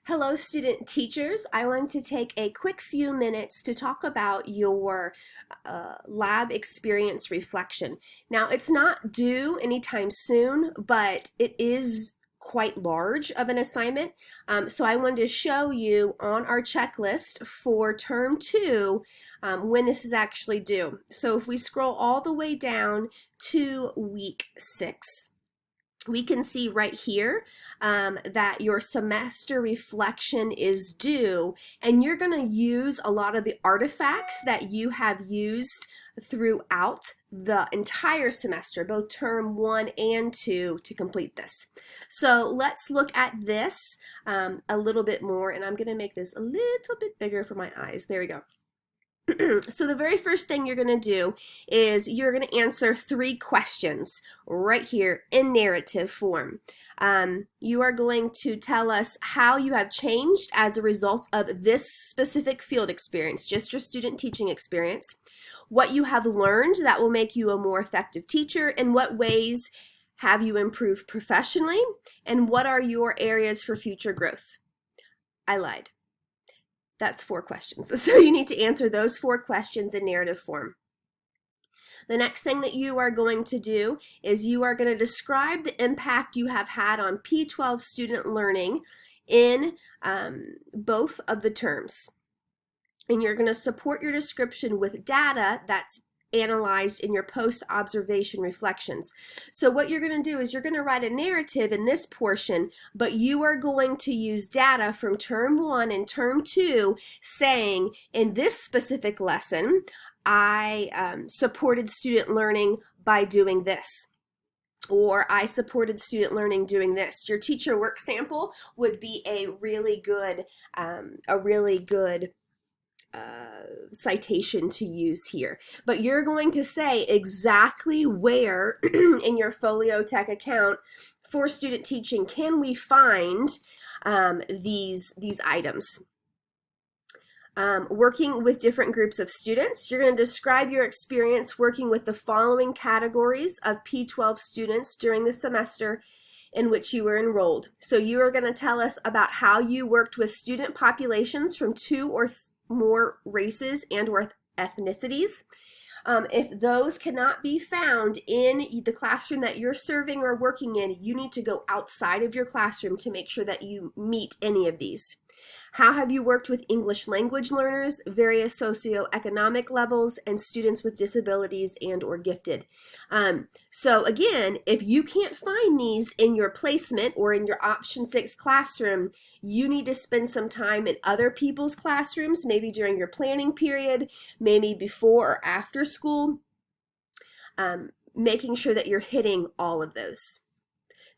Hello, student teachers. I want to take a quick few minutes to talk about your lab experience reflection. Now, it's not due anytime soon, but it is quite large of an assignment. So I wanted to show you on our checklist for term 2 when this is actually due. So if we scroll all the way down to week 6, we can see right here that your semester reflection is due, and you're going to use a lot of the artifacts that you have used throughout the entire semester, both term 1 and 2, to complete this. So let's look at this a little bit more, and I'm going to make this a little bit bigger for my eyes. There we go. So the very first thing you're going to do is you're going to answer 3 questions right here in narrative form. You are going to tell us how you have changed as a result of this specific field experience, just your student teaching experience, what you have learned that will make you a more effective teacher, and what ways have you improved professionally, and what are your areas for future growth. I lied. That's 4 questions. So you need to answer those 4 questions in narrative form. The next thing that you are going to do is you are going to describe the impact you have had on P12 student learning in both of the terms. And you're going to support your description with data that's analyzed in your post-observation reflections. So what you're going to do is you're going to write a narrative in this portion, but you are going to use data from term 1 and term 2 saying, in this specific lesson, I supported student learning by doing this, or I supported student learning doing this. Your teacher work sample would be a really good citation to use here. But you're going to say exactly where in your Foliotech account for student teaching can we find these items. Working with different groups of students, you're going to describe your experience working with the following categories of P12 students during the semester in which you were enrolled. So you are going to tell us about how you worked with student populations from 2 or more races and or ethnicities. If those cannot be found in the classroom that you're serving or working in, you need to go outside of your classroom to make sure that you meet any of these. How have you worked with English language learners, various socioeconomic levels, and students with disabilities and or gifted? So again, if you can't find these in your placement or in your option 6 classroom, you need to spend some time in other people's classrooms, maybe during your planning period, maybe before or after school, making sure that you're hitting all of those.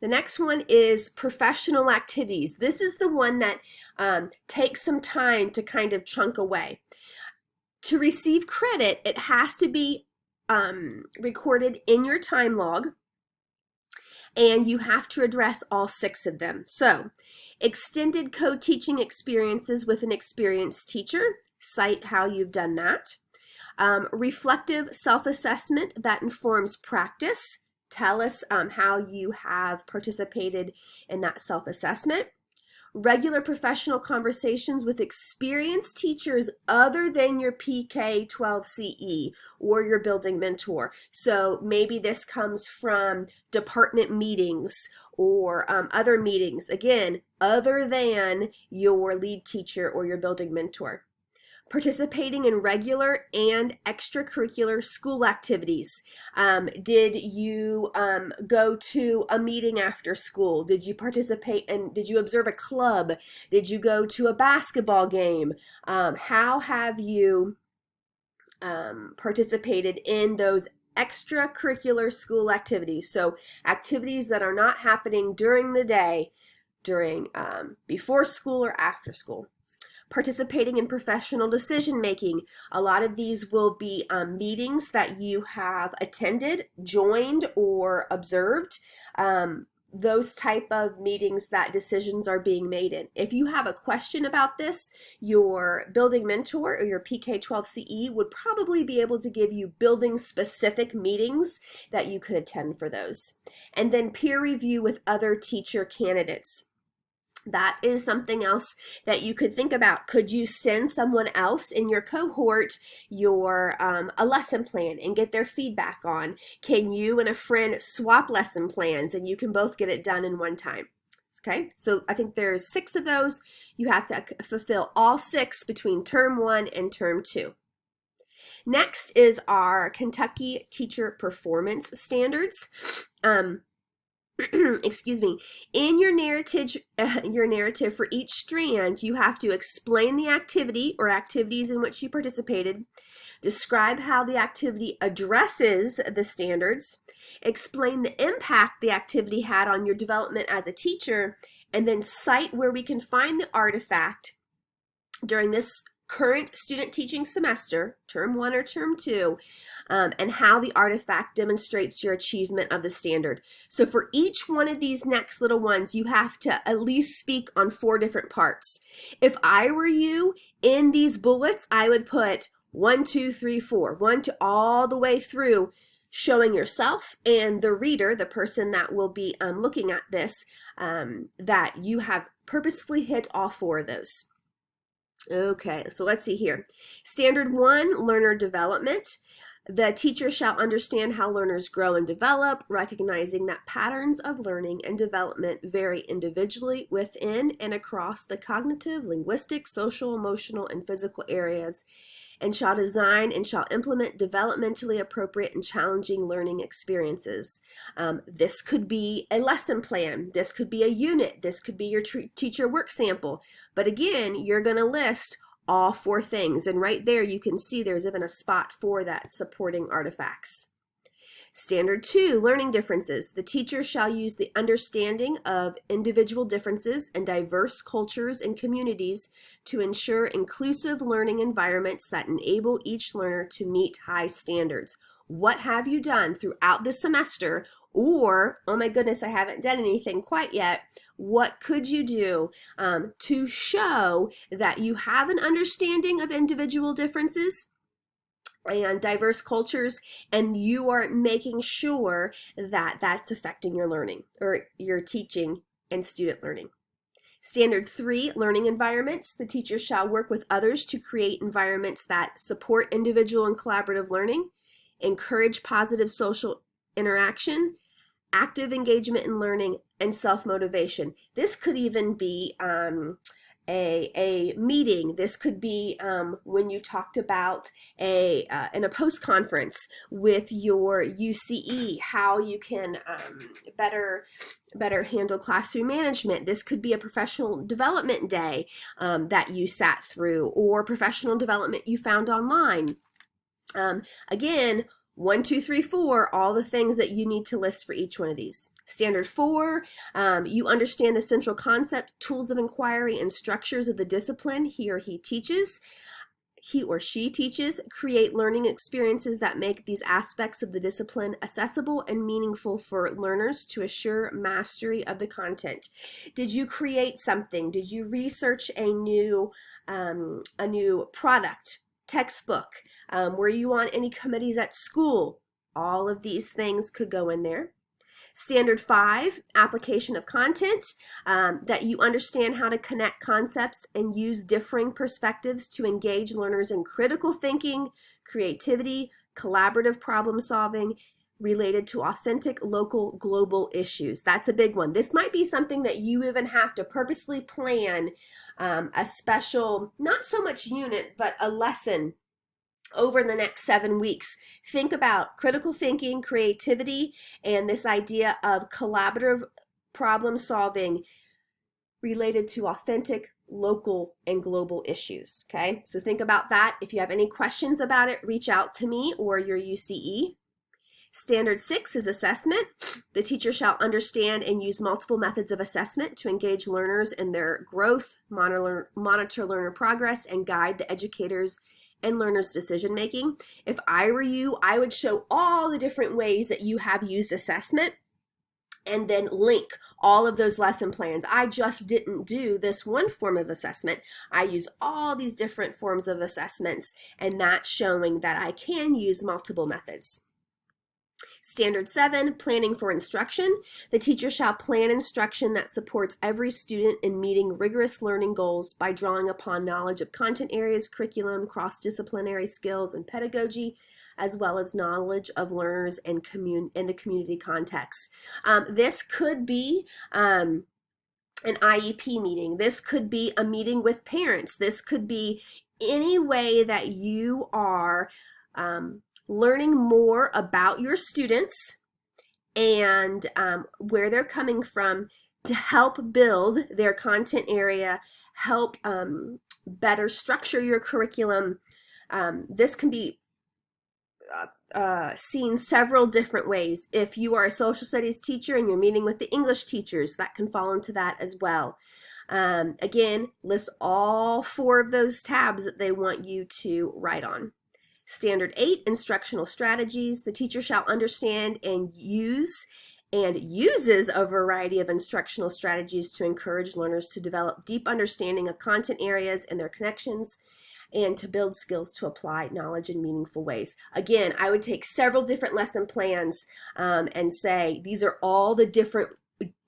The next one is professional activities. This is the one that takes some time to kind of chunk away. To receive credit, it has to be recorded in your time log, and you have to address all 6 of them. So, extended co-teaching experiences with an experienced teacher. Cite how you've done that. Reflective self-assessment that informs practice. Tell us how you have participated in that self-assessment. Regular professional conversations with experienced teachers other than your PK-12CE or your building mentor. So maybe this comes from department meetings or other meetings, again, other than your lead teacher or your building mentor. Participating in regular and extracurricular school activities. Did you go to a meeting after school? Did you participate and did you observe a club? Did you go to a basketball game? How have you participated in those extracurricular school activities? So activities that are not happening during the day, during before school or after school. Participating in professional decision making. A lot of these will be meetings that you have attended, joined, or observed. Those type of meetings that decisions are being made in. If you have a question about this, your building mentor or your PK-12CE would probably be able to give you building specific meetings that you could attend for those. And then peer review with other teacher candidates. That is something else that you could think about. Could you send someone else in your cohort your a lesson plan and get their feedback on? Can you and a friend swap lesson plans and you can both get it done in one time? Okay, so I think there's 6 of those. You have to fulfill all 6 between term 1 and term 2. Next is our Kentucky Teacher Performance Standards. Excuse me. In your narrative for each strand, you have to explain the activity or activities in which you participated, describe how the activity addresses the standards, explain the impact the activity had on your development as a teacher, and then cite where we can find the artifact during this current student teaching semester, term 1 or term 2, and how the artifact demonstrates your achievement of the standard. So for each one of these next little ones, you have to at least speak on 4 different parts. If I were you, in these bullets, I would put 1, 2, 3, 4, 1 to all the way through, showing yourself and the reader, the person that will be looking at this, that you have purposefully hit all 4 of those. Okay, so let's see here. Standard 1, learner development. The teacher shall understand how learners grow and develop, recognizing that patterns of learning and development vary individually within and across the cognitive, linguistic, social, emotional, and physical areas, and shall design and shall implement developmentally appropriate and challenging learning experiences. This could be a lesson plan. This could be a unit. This could be your teacher work sample. But again, you're going to list all 4 things. And right there, you can see there's even a spot for that supporting artifacts. Standard 2, learning differences. The teacher shall use the understanding of individual differences and diverse cultures and communities to ensure inclusive learning environments that enable each learner to meet high standards. What have you done throughout the semester? Or, oh my goodness, I haven't done anything quite yet. What could you do to show that you have an understanding of individual differences and diverse cultures, and you are making sure that that's affecting your learning or your teaching and student learning. Standard 3, learning environments. The teacher shall work with others to create environments that support individual and collaborative learning, encourage positive social interaction, active engagement in learning, and self-motivation. This could even be a meeting. This could be when you talked about in a post-conference with your UCE, how you can better handle classroom management. This could be a professional development day that you sat through, or professional development you found online. Again, 1, 2, 3, 4, all the things that you need to list for each one of these. Standard 4, you understand the central concept, tools of inquiry, and structures of the discipline he or she teaches, create learning experiences that make these aspects of the discipline accessible and meaningful for learners to assure mastery of the content. Did you create something? Did you research a new product, textbook? Were you on any committees at school? All of these things could go in there. Standard 5, application of content, that you understand how to connect concepts and use differing perspectives to engage learners in critical thinking, creativity, collaborative problem solving related to authentic, local, global issues. That's a big one. This might be something that you even have to purposely plan a special, not so much unit, but a lesson over the next 7 weeks. Think about critical thinking, creativity, and this idea of collaborative problem solving related to authentic, local, and global issues. Okay, so think about that. If you have any questions about it, reach out to me or your UCE. Standard 6 is assessment. The teacher shall understand and use multiple methods of assessment to engage learners in their growth, monitor learner progress, and guide the educators and learners' decision making. If I were you, I would show all the different ways that you have used assessment and then link all of those lesson plans. I just didn't do this one form of assessment. I use all these different forms of assessments, and that's showing that I can use multiple methods. Standard 7, planning for instruction. The teacher shall plan instruction that supports every student in meeting rigorous learning goals by drawing upon knowledge of content areas, curriculum, cross-disciplinary skills, and pedagogy, as well as knowledge of learners and the community context. This could be an IEP meeting. This could be a meeting with parents. This could be any way that you are learning more about your students and where they're coming from to help build their content area, help better structure your curriculum. This can be seen several different ways. If you are a social studies teacher and you're meeting with the English teachers, that can fall into that as well. Again, list all 4 of those tabs that they want you to write on. Standard 8, instructional strategies. The teacher shall understand and uses a variety of instructional strategies to encourage learners to develop deep understanding of content areas and their connections, and to build skills to apply knowledge in meaningful ways. Again, I would take several different lesson plans and say, these are all the different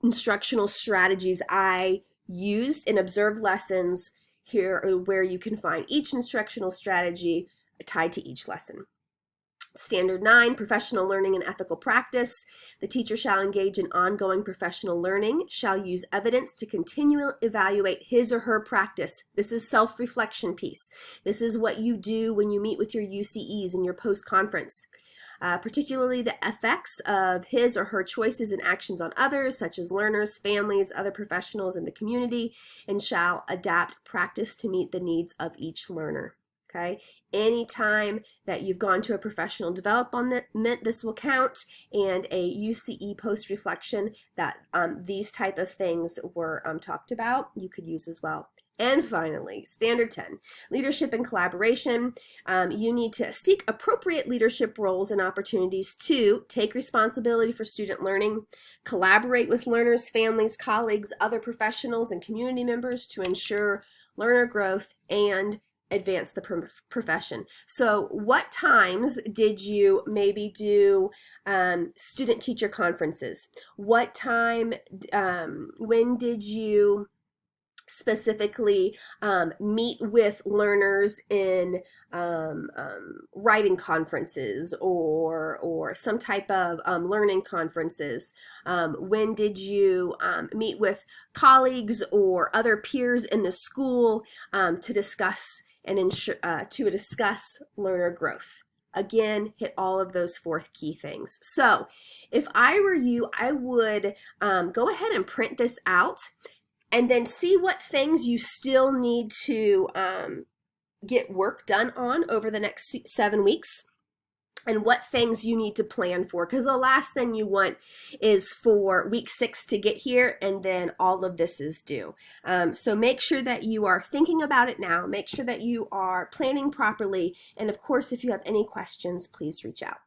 instructional strategies I used in observed lessons. Here are where you can find each instructional strategy tied to each lesson. Standard 9, professional learning and ethical practice. The teacher shall engage in ongoing professional learning, shall use evidence to continually evaluate his or her practice. This is self-reflection piece. This is what you do when you meet with your UCEs in your post-conference. Particularly the effects of his or her choices and actions on others, such as learners, families, other professionals in the community, and shall adapt practice to meet the needs of each learner. Okay, anytime that you've gone to a professional development, this will count, and a UCE post-reflection that these type of things were talked about, you could use as well. And finally, Standard 10, leadership and collaboration. You need to seek appropriate leadership roles and opportunities to take responsibility for student learning, collaborate with learners, families, colleagues, other professionals, and community members to ensure learner growth and advance the profession. So what times did you maybe do student teacher conferences? What time, when did you specifically meet with learners in writing conferences or some type of learning conferences? When did you meet with colleagues or other peers in the school to discuss learner growth? Again, hit all of those 4 key things. So if I were you, I would go ahead and print this out and then see what things you still need to get work done on over the next 7 weeks, and what things you need to plan for, because the last thing you want is for week 6 to get here and then all of this is due. So make sure that you are thinking about it now. Make sure that you are planning properly. And of course, if you have any questions, please reach out.